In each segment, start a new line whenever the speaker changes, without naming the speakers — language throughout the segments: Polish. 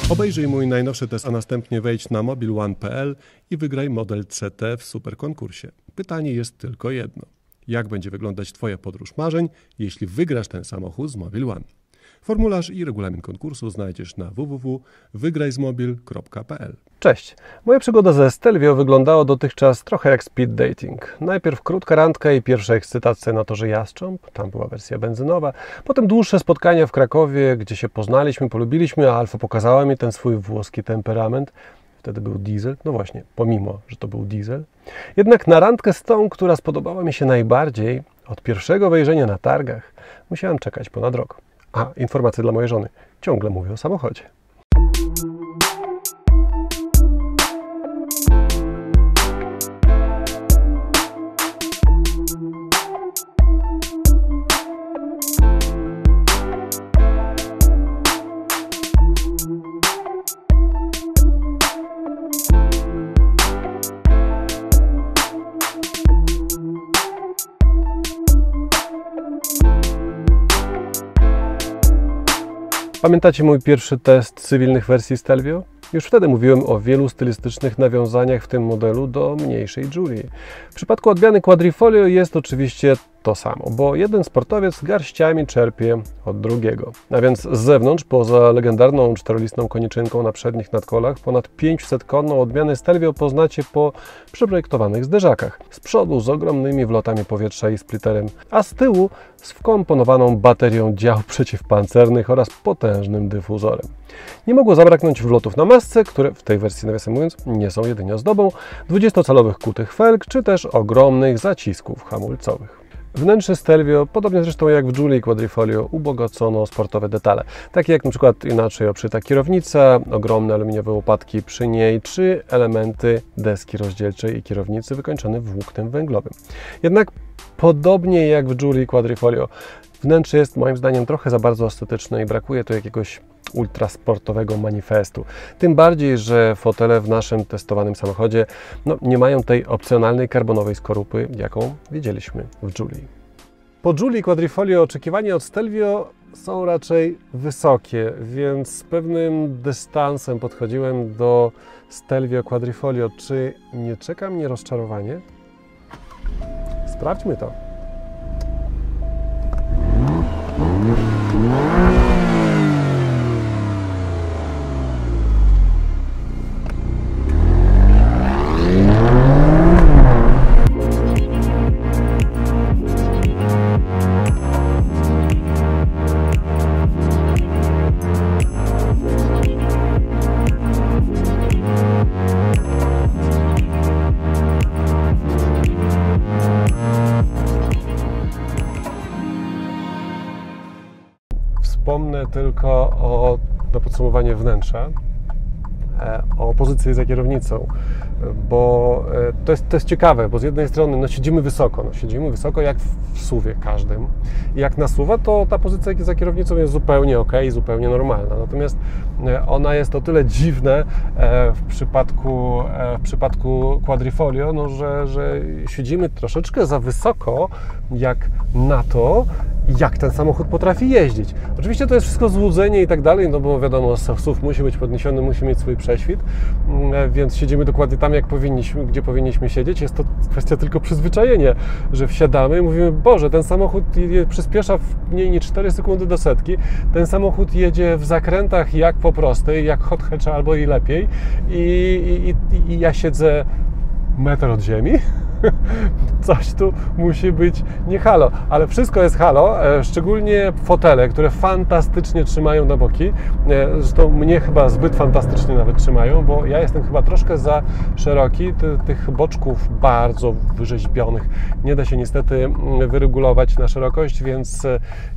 Obejrzyj mój najnowszy test, a następnie wejdź na mobilone.pl i wygraj model CT w super konkursie. Pytanie jest tylko jedno. Jak będzie wyglądać Twoja podróż marzeń, jeśli wygrasz ten samochód z Mobil One? Formularz i regulamin konkursu znajdziesz na www.wygrajzmobil.pl.
Cześć. Moja przygoda ze Stelvio wyglądała dotychczas trochę jak speed dating. Najpierw krótka randka i pierwsze ekscytacje na torze Jastrząb, tam była wersja benzynowa. Potem dłuższe spotkania w Krakowie, gdzie się poznaliśmy, polubiliśmy, a Alfa pokazała mi ten swój włoski temperament. Wtedy był diesel, no właśnie, pomimo, że to był diesel. Jednak na randkę z tą, która spodobała mi się najbardziej, od pierwszego wejrzenia na targach, musiałem czekać ponad rok. A, informacje dla mojej żony. Ciągle mówię o samochodzie. Pamiętacie mój pierwszy test cywilnych wersji Stelvio? Już wtedy mówiłem o wielu stylistycznych nawiązaniach w tym modelu do mniejszej Giulii. W przypadku odmiany Quadrifoglio jest oczywiście to samo, bo jeden sportowiec garściami czerpie od drugiego. A więc z zewnątrz, poza legendarną czterolistną koniczynką na przednich nadkolach, ponad 500-konną odmianę Stelvio poznacie po przeprojektowanych zderzakach. Z przodu z ogromnymi wlotami powietrza i splitterem, a z tyłu z wkomponowaną baterią dział przeciwpancernych oraz potężnym dyfuzorem. Nie mogło zabraknąć wlotów na masce, które w tej wersji, nawiasem mówiąc, nie są jedynie ozdobą, 20-calowych kutych felg, czy też ogromnych zacisków hamulcowych. Wnętrze Stelvio, podobnie zresztą jak w Giulii Quadrifoglio, ubogacono sportowe detale, takie jak np. inaczej obszyta kierownica, ogromne aluminiowe łopatki przy niej, czy elementy deski rozdzielczej i kierownicy wykończone włóknem węglowym. Jednak podobnie jak w Giulii Quadrifoglio, wnętrze jest moim zdaniem trochę za bardzo estetyczne i brakuje tu jakiegoś ultrasportowego manifestu. Tym bardziej, że fotele w naszym testowanym samochodzie nie mają tej opcjonalnej karbonowej skorupy, jaką widzieliśmy w Giulii. Po Giulii Quadrifoglio oczekiwania od Stelvio są raczej wysokie, więc z pewnym dystansem podchodziłem do Stelvio Quadrifoglio. Czy nie czeka mnie rozczarowanie? Sprawdźmy to. Wspomnę tylko na podsumowanie wnętrza, o pozycji za kierownicą, bo to jest ciekawe, bo z jednej strony siedzimy wysoko jak w SUV-ie każdym i jak nasuwa, to ta pozycja za kierownicą jest zupełnie ok, zupełnie normalna, natomiast ona jest o tyle dziwna w przypadku Quadrifoglio, że siedzimy troszeczkę za wysoko jak na to, jak ten samochód potrafi jeździć. Oczywiście to jest wszystko złudzenie i tak dalej, no bo wiadomo, SUV musi być podniesiony, musi mieć swój prześwit, więc siedzimy dokładnie tam, gdzie powinniśmy siedzieć. Jest to kwestia tylko przyzwyczajenia, że wsiadamy i mówimy, Boże, ten samochód przyspiesza w mniej niż 4 sekundy do setki, ten samochód jedzie w zakrętach jak po prostej, jak hot hatch albo i lepiej i ja siedzę metr od ziemi. Coś tu musi być nie halo, ale wszystko jest halo, szczególnie fotele, które fantastycznie trzymają na boki. Zresztą mnie chyba zbyt fantastycznie nawet trzymają, bo ja jestem chyba troszkę za szeroki, tych boczków bardzo wyrzeźbionych nie da się niestety wyregulować na szerokość, więc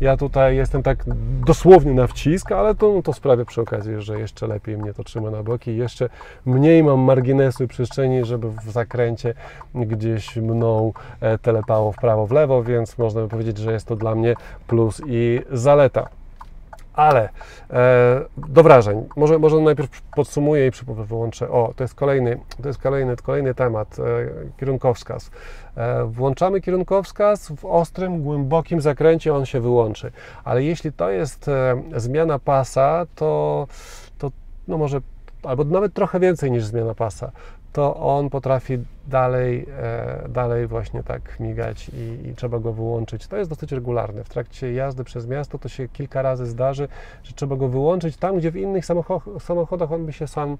ja tutaj jestem tak dosłownie na wcisk, ale to sprawia przy okazji, że jeszcze lepiej mnie to trzyma na boki, jeszcze mniej mam marginesu i przestrzeni, żeby w zakręcie gdzieś mną telepało w prawo, w lewo, więc można by powiedzieć, że jest to dla mnie plus i zaleta. Ale do wrażeń. Może najpierw podsumuję i wyłączę. To jest kolejny temat, kierunkowskaz. Włączamy kierunkowskaz, w ostrym, głębokim zakręcie on się wyłączy. Ale jeśli to jest zmiana pasa, to no może, albo nawet trochę więcej niż zmiana pasa, to on potrafi dalej właśnie tak migać i trzeba go wyłączyć. To jest dosyć regularne. W trakcie jazdy przez miasto to się kilka razy zdarzy, że trzeba go wyłączyć tam, gdzie w innych samochodach on by się sam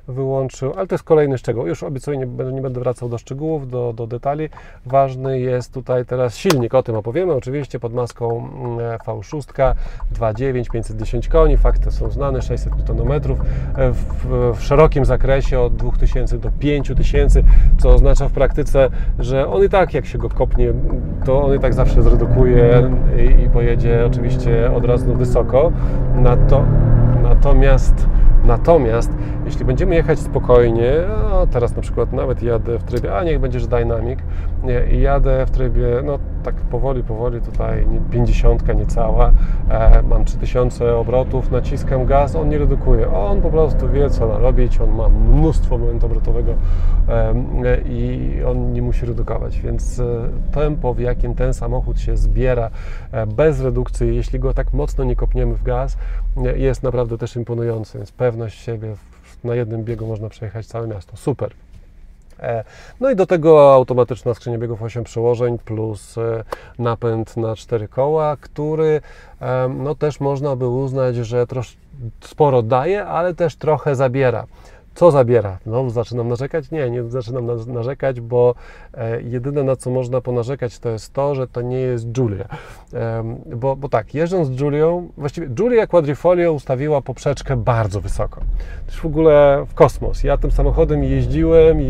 wyłączył, ale to jest kolejny szczegół. Już obiecuję, nie będę wracał do szczegółów, do detali. Ważny jest tutaj teraz silnik, o tym opowiemy. Oczywiście pod maską V6, 2.9, 510 koni, fakty są znane, 600 Nm, w szerokim zakresie od 2000 do 5000, co oznacza w praktyce, że on i tak, jak się go kopnie, to on i tak zawsze zredukuje i pojedzie oczywiście od razu wysoko. Natomiast jeśli będziemy jechać spokojnie, a teraz na przykład nawet jadę w trybie, niech będziesz dynamic, i jadę w trybie, no tak powoli tutaj, 50 niecała, mam 3000 obrotów, naciskam gaz, on nie redukuje, on po prostu wie, co ma robić, on ma mnóstwo momentu obrotowego i on nie musi redukować, więc tempo, w jakim ten samochód się zbiera bez redukcji, jeśli go tak mocno nie kopniemy w gaz, jest naprawdę też imponujący, więc pewność siebie, na jednym biegu można przejechać całe miasto, super. No i do tego automatyczna skrzynia biegów 8 przełożeń plus napęd na 4 koła, który no też można by uznać, że sporo daje, ale też trochę zabiera. Co zabiera? No, zaczynam narzekać? Nie zaczynam narzekać, bo jedyne, na co można ponarzekać, to jest to, że to nie jest Giulia. Bo tak, jeżdżąc z Giulią, właściwie Giulia Quadrifoglio ustawiła poprzeczkę bardzo wysoko. To już w ogóle w kosmos. Ja tym samochodem jeździłem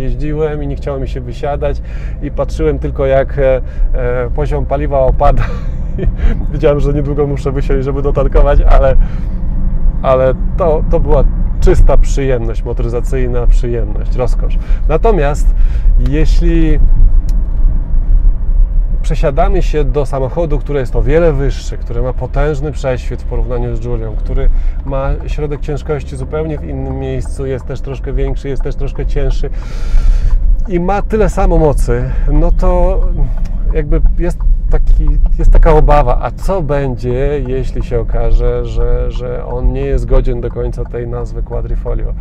i nie chciało mi się wysiadać i patrzyłem tylko, jak poziom paliwa opada. Wiedziałem, że niedługo muszę wysiąść, żeby dotankować, ale to była czysta przyjemność, motoryzacyjna przyjemność, rozkosz. Natomiast jeśli przesiadamy się do samochodu, który jest o wiele wyższy, który ma potężny prześwit w porównaniu z Giulią, który ma środek ciężkości zupełnie w innym miejscu, jest też troszkę większy, jest też troszkę cięższy i ma tyle samo mocy, no to jakby jest taka obawa, a co będzie, jeśli się okaże, że on nie jest godzien do końca tej nazwy Quadrifoglio.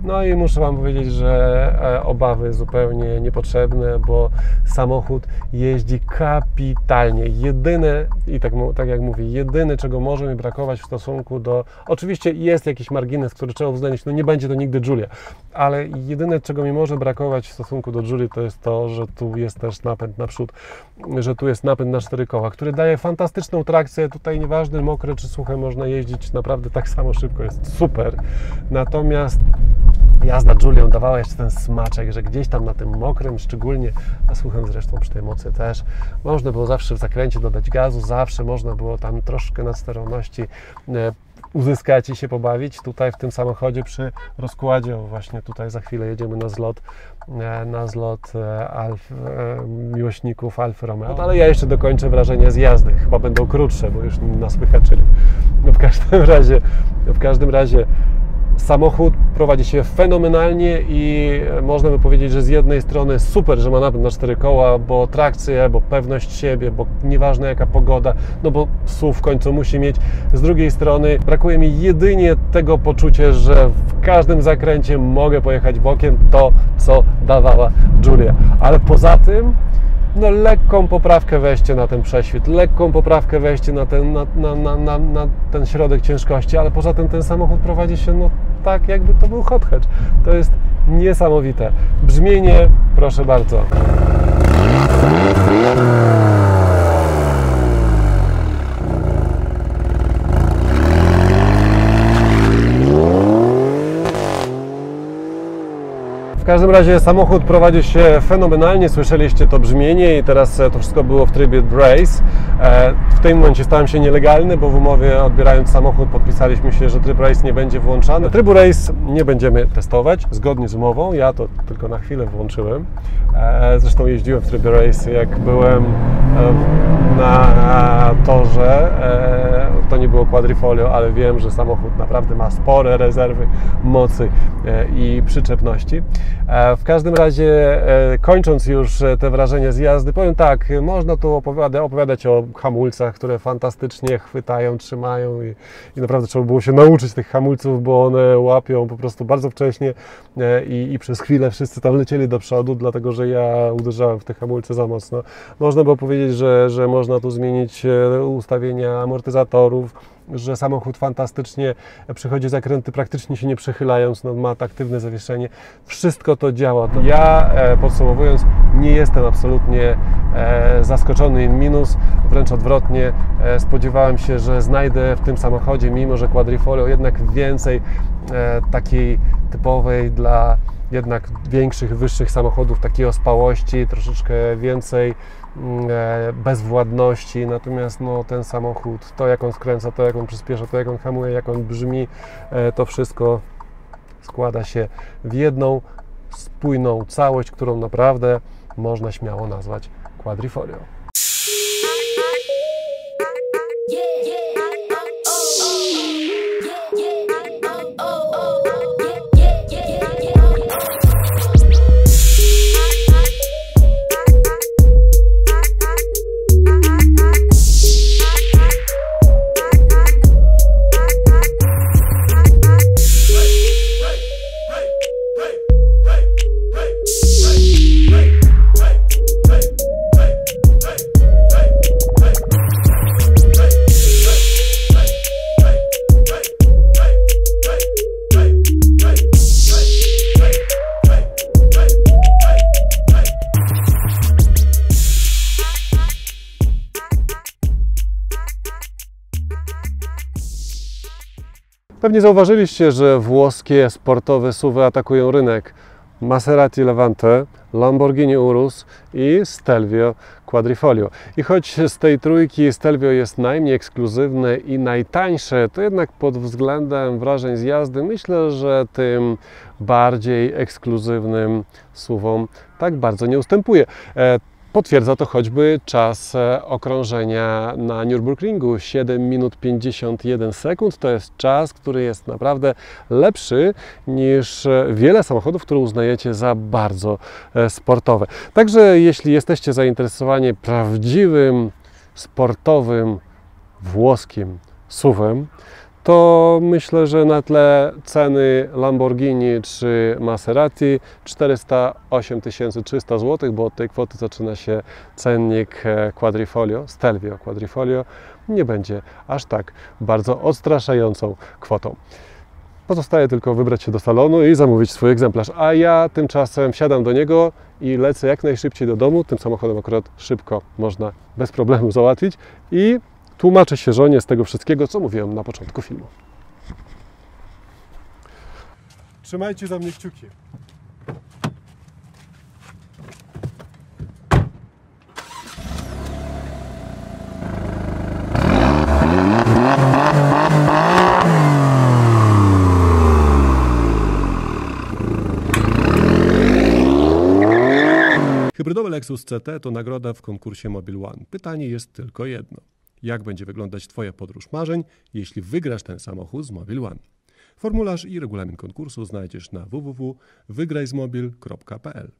No i muszę Wam powiedzieć, że obawy zupełnie niepotrzebne, bo samochód jeździ kapitalnie. Jedyne, i tak jak mówię, jedyne, czego może mi brakować w stosunku do... Oczywiście jest jakiś margines, który trzeba uwzględnić, no nie będzie to nigdy Giulia, ale jedyne, czego mi może brakować w stosunku do Giulii, to jest to, że tu jest też napęd naprzód, że tu jest napęd na 4 koła, który daje fantastyczną trakcję. Tutaj nieważne mokre czy suche, można jeździć naprawdę tak samo szybko, jest super. Natomiast jazda Giulią dawała jeszcze ten smaczek, że gdzieś tam na tym mokrym, szczególnie na suchym zresztą przy tej mocy też, można było zawsze w zakręcie dodać gazu, zawsze można było tam troszkę nadsterowności uzyskać i się pobawić. Tutaj w tym samochodzie przy rozkładzie, właśnie tutaj za chwilę jedziemy na zlot miłośników Alfy Romeo, ale ja jeszcze dokończę wrażenia z jazdy, chyba będą krótsze, bo już nas wyhaczyli. W każdym razie samochód prowadzi się fenomenalnie i można by powiedzieć, że z jednej strony super, że ma napęd na 4 koła, bo trakcję, bo pewność siebie, bo nieważne jaka pogoda, no bo SUV w końcu musi mieć. Z drugiej strony brakuje mi jedynie tego poczucia, że w każdym zakręcie mogę pojechać bokiem, to co dawała Giulia. Ale poza tym no lekką poprawkę weźcie na ten prześwit, lekką poprawkę weźcie na ten środek ciężkości, ale poza tym ten samochód prowadzi się no tak, jakby to był hot hatch. To jest niesamowite. Brzmienie, proszę bardzo. W każdym razie samochód prowadzi się fenomenalnie, słyszeliście to brzmienie i teraz to wszystko było w trybie race. W tym momencie stałem się nielegalny, bo w umowie odbierając samochód podpisaliśmy się, że tryb race nie będzie włączany. Trybu race nie będziemy testować zgodnie z umową, ja to tylko na chwilę włączyłem. Zresztą jeździłem w trybie race, jak byłem na torze. To nie było quadrifolio, ale wiem, że samochód naprawdę ma spore rezerwy mocy i przyczepności. W każdym razie, kończąc już te wrażenia z jazdy, powiem tak, można tu opowiadać o hamulcach, które fantastycznie chwytają, trzymają i naprawdę trzeba było się nauczyć tych hamulców, bo one łapią po prostu bardzo wcześnie i przez chwilę wszyscy tam lecieli do przodu, dlatego że ja uderzałem w te hamulce za mocno. Można było powiedzieć, że można tu zmienić ustawienia amortyzatorów, że samochód fantastycznie przechodzi zakręty, praktycznie się nie przechylając, no, ma aktywne zawieszenie. Wszystko to działa. Ja, podsumowując, nie jestem absolutnie zaskoczony in minus, wręcz odwrotnie. Spodziewałem się, że znajdę w tym samochodzie, mimo że quadrifolio, jednak więcej takiej typowej dla jednak większych, wyższych samochodów, takiej ospałości, troszeczkę więcej bezwładności, natomiast no, ten samochód, to jak on skręca, to jak on przyspiesza, to jak on hamuje, jak on brzmi, to wszystko składa się w jedną spójną całość, którą naprawdę można śmiało nazwać quadrifolio. Pewnie zauważyliście, że włoskie sportowe SUV-y atakują rynek. Maserati Levante, Lamborghini Urus i Stelvio Quadrifolio. I choć z tej trójki Stelvio jest najmniej ekskluzywne i najtańsze, to jednak pod względem wrażeń z jazdy myślę, że tym bardziej ekskluzywnym SUV-om tak bardzo nie ustępuje. Potwierdza to choćby czas okrążenia na Nürburgringu, 7 minut 51 sekund. To jest czas, który jest naprawdę lepszy niż wiele samochodów, które uznajecie za bardzo sportowe. Także jeśli jesteście zainteresowani prawdziwym, sportowym, włoskim SUV-em, to myślę, że na tle ceny Lamborghini czy Maserati 408 300 zł, bo od tej kwoty zaczyna się cennik Quadrifolio, Stelvio Quadrifolio, nie będzie aż tak bardzo odstraszającą kwotą. Pozostaje tylko wybrać się do salonu i zamówić swój egzemplarz, a ja tymczasem wsiadam do niego i lecę jak najszybciej do domu. Tym samochodem akurat szybko można bez problemu załatwić i tłumaczę się żonie z tego wszystkiego, co mówiłem na początku filmu. Trzymajcie za mnie kciuki.
Hybrydowy Lexus CT to nagroda w konkursie Mobile One. Pytanie jest tylko jedno. Jak będzie wyglądać Twoja podróż marzeń, jeśli wygrasz ten samochód z Mobile One? Formularz i regulamin konkursu znajdziesz na www.wygrajzmobil.pl.